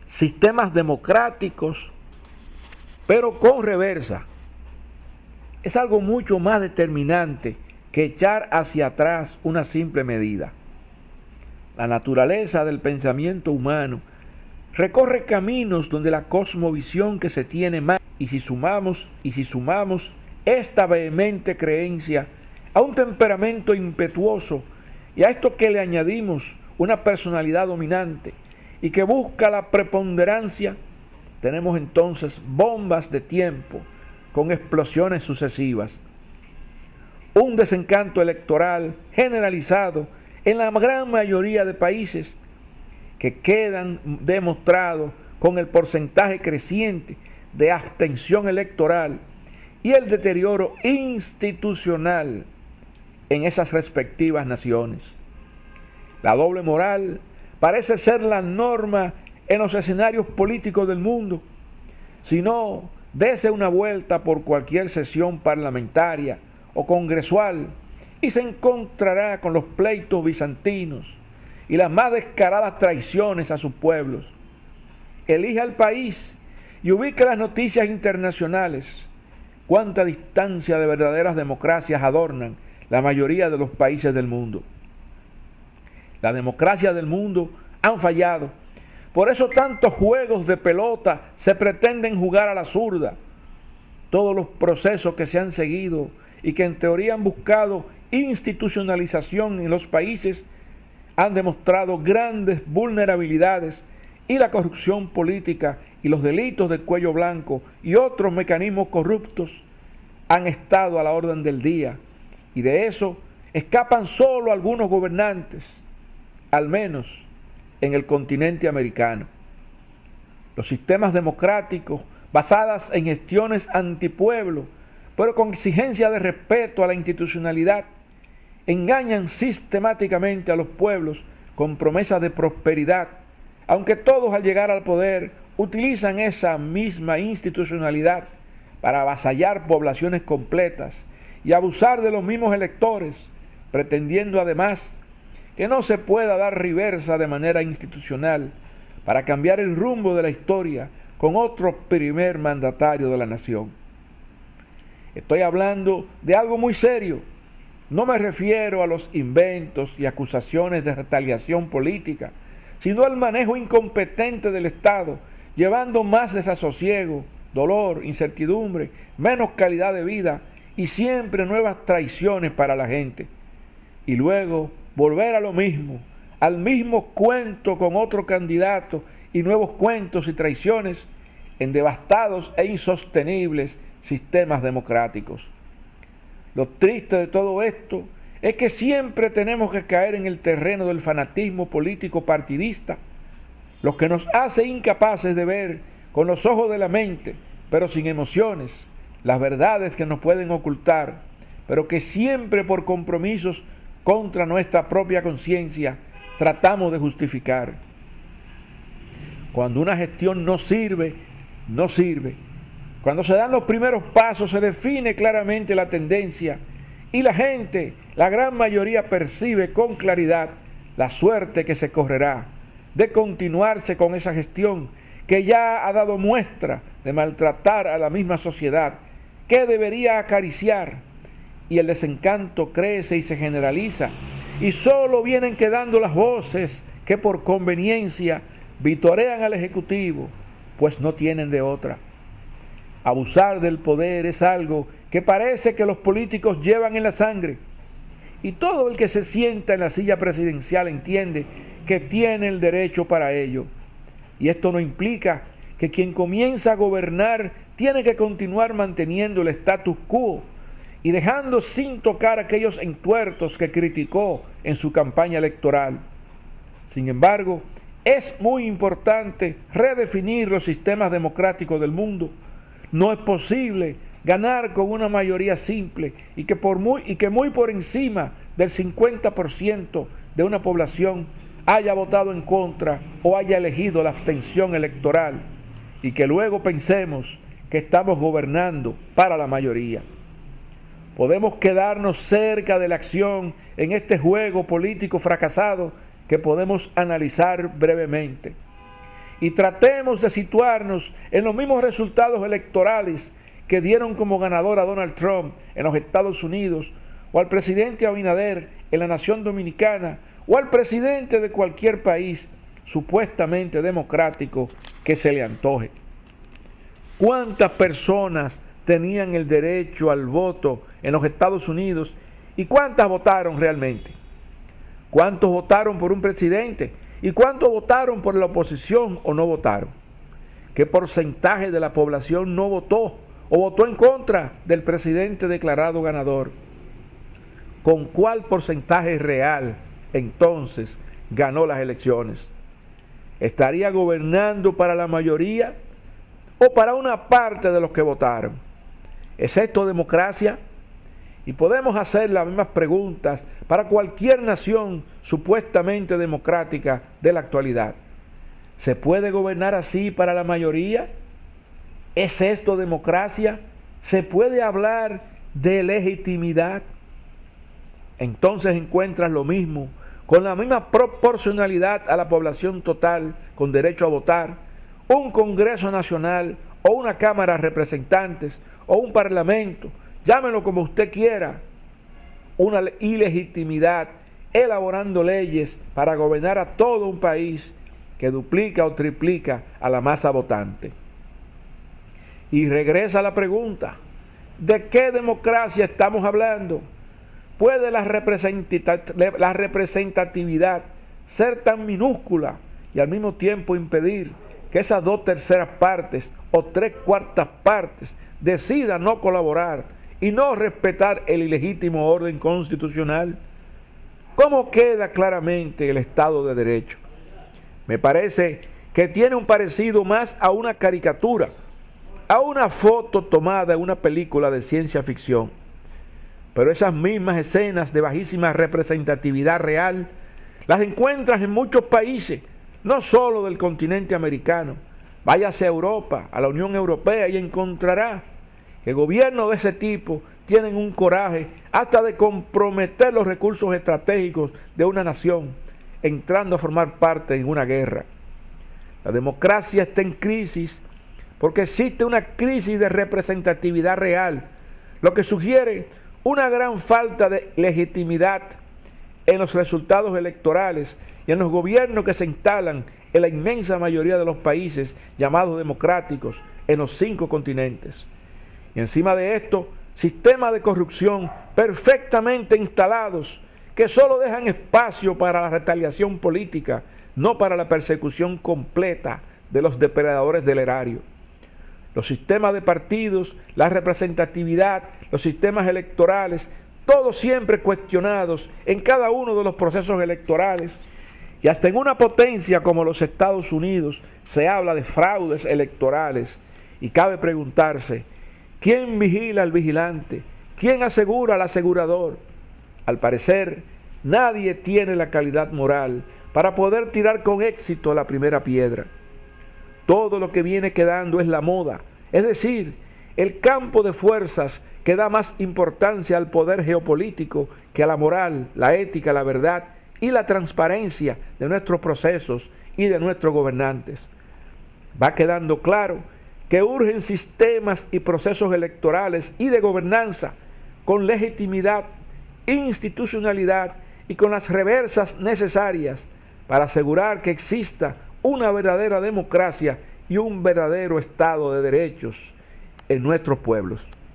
sistemas democráticos, pero con reversa. Es algo mucho más determinante que echar hacia atrás una simple medida. La naturaleza del pensamiento humano recorre caminos donde la cosmovisión que se tiene más, y si sumamos esta vehemente creencia a un temperamento impetuoso y a esto que le añadimos una personalidad dominante y que busca la preponderancia, tenemos entonces bombas de tiempo con explosiones sucesivas. Un desencanto electoral generalizado en la gran mayoría de países que quedan demostrados con el porcentaje creciente de abstención electoral y el deterioro institucional en esas respectivas naciones. La doble moral parece ser la norma en los escenarios políticos del mundo. Si no, dése una vuelta por cualquier sesión parlamentaria o congresual y se encontrará con los pleitos bizantinos y las más descaradas traiciones a sus pueblos. Elija el país y ubique las noticias internacionales. Cuánta distancia de verdaderas democracias adornan la mayoría de los países del mundo. Las democracias del mundo han fallado. Por eso tantos juegos de pelota se pretenden jugar a la zurda. Todos los procesos que se han seguido y que en teoría han buscado institucionalización en los países han demostrado grandes vulnerabilidades y la corrupción política y los delitos de cuello blanco y otros mecanismos corruptos han estado a la orden del día, y de eso escapan solo algunos gobernantes, al menos en el continente americano. Los sistemas democráticos basados en gestiones antipueblo, pero con exigencia de respeto a la institucionalidad, engañan sistemáticamente a los pueblos con promesas de prosperidad, aunque todos al llegar al poder utilizan esa misma institucionalidad para avasallar poblaciones completas y abusar de los mismos electores, pretendiendo además que no se pueda dar reversa de manera institucional para cambiar el rumbo de la historia con otro primer mandatario de la nación. Estoy hablando de algo muy serio. No me refiero a los inventos y acusaciones de retaliación política, sino al manejo incompetente del Estado, llevando más desasosiego, dolor, incertidumbre, menos calidad de vida y siempre nuevas traiciones para la gente. Y luego volver a lo mismo, al mismo cuento con otro candidato y nuevos cuentos y traiciones en devastados e insostenibles sistemas democráticos. Lo triste de todo esto es que siempre tenemos que caer en el terreno del fanatismo político partidista, lo que nos hace incapaces de ver con los ojos de la mente, pero sin emociones, las verdades que nos pueden ocultar, pero que siempre por compromisos contra nuestra propia conciencia tratamos de justificar. Cuando una gestión no sirve, no sirve. Cuando se dan los primeros pasos se define claramente la tendencia y la gente, la gran mayoría, percibe con claridad la suerte que se correrá de continuarse con esa gestión que ya ha dado muestra de maltratar a la misma sociedad que debería acariciar, y el desencanto crece y se generaliza y solo vienen quedando las voces que por conveniencia vitorean al Ejecutivo, pues no tienen de otra. Abusar del poder es algo que parece que los políticos llevan en la sangre, y todo el que se sienta en la silla presidencial entiende que tiene el derecho para ello. Y esto no implica que quien comienza a gobernar tiene que continuar manteniendo el status quo y dejando sin tocar aquellos entuertos que criticó en su campaña electoral. Sin embargo, es muy importante redefinir los sistemas democráticos del mundo. No es posible ganar con una mayoría simple y que muy por encima del 50% de una población haya votado en contra o haya elegido la abstención electoral, y que luego pensemos que estamos gobernando para la mayoría. Podemos quedarnos cerca de la acción en este juego político fracasado que podemos analizar brevemente. y tratemos de situarnos en los mismos resultados electorales que dieron como ganador a Donald Trump en los Estados Unidos, o al presidente Abinader en la nación dominicana, o al presidente de cualquier país supuestamente democrático que se le antoje. ¿Cuántas personas tenían el derecho al voto en los Estados Unidos y cuántas votaron realmente? ¿Cuántos votaron por un presidente y cuántos votaron por la oposición o no votaron? ¿Qué porcentaje de la población no votó o votó en contra del presidente declarado ganador? ¿Con cuál porcentaje real entonces ganó las elecciones? ¿Estaría gobernando para la mayoría o para una parte de los que votaron? ¿Es esto democracia? Y podemos hacer las mismas preguntas para cualquier nación supuestamente democrática de la actualidad. ¿Se puede gobernar así para la mayoría? ¿Es esto democracia? ¿Se puede hablar de legitimidad? Entonces encuentras lo mismo, con la misma proporcionalidad a la población total con derecho a votar, un Congreso Nacional o una Cámara de Representantes o un Parlamento, llámenlo como usted quiera, una ilegitimidad elaborando leyes para gobernar a todo un país que duplica o triplica a la masa votante. Y regresa la pregunta, ¿de qué democracia estamos hablando? ¿Puede la representatividad ser tan minúscula y al mismo tiempo impedir que esas 2/3 partes o 3/4 partes decidan no colaborar y no respetar el ilegítimo orden constitucional? ¿Cómo queda claramente el Estado de Derecho? Me parece que tiene un parecido más a una caricatura, a una foto tomada en una película de ciencia ficción. Pero esas mismas escenas de bajísima representatividad real las encuentras en muchos países, no solo del continente americano. Váyase a Europa, a la Unión Europea, y encontrará que gobiernos de ese tipo tienen un coraje hasta de comprometer los recursos estratégicos de una nación, entrando a formar parte en una guerra. La democracia está en crisis porque existe una crisis de representatividad real, lo que sugiere una gran falta de legitimidad en los resultados electorales y en los gobiernos que se instalan en la inmensa mayoría de los países llamados democráticos en los 5 continentes. Y encima de esto, sistemas de corrupción perfectamente instalados que solo dejan espacio para la retaliación política, no para la persecución completa de los depredadores del erario. Los sistemas de partidos, la representatividad, los sistemas electorales, todos siempre cuestionados en cada uno de los procesos electorales, y hasta en una potencia como los Estados Unidos se habla de fraudes electorales, y cabe preguntarse, ¿quién vigila al vigilante? ¿Quién asegura al asegurador? Al parecer, nadie tiene la calidad moral para poder tirar con éxito la primera piedra. Todo lo que viene quedando es la moda, es decir, el campo de fuerzas que da más importancia al poder geopolítico que a la moral, la ética, la verdad y la transparencia de nuestros procesos y de nuestros gobernantes. Va quedando claro que urgen sistemas y procesos electorales y de gobernanza con legitimidad, institucionalidad y con las reversas necesarias para asegurar que exista una verdadera democracia y un verdadero Estado de derechos en nuestros pueblos.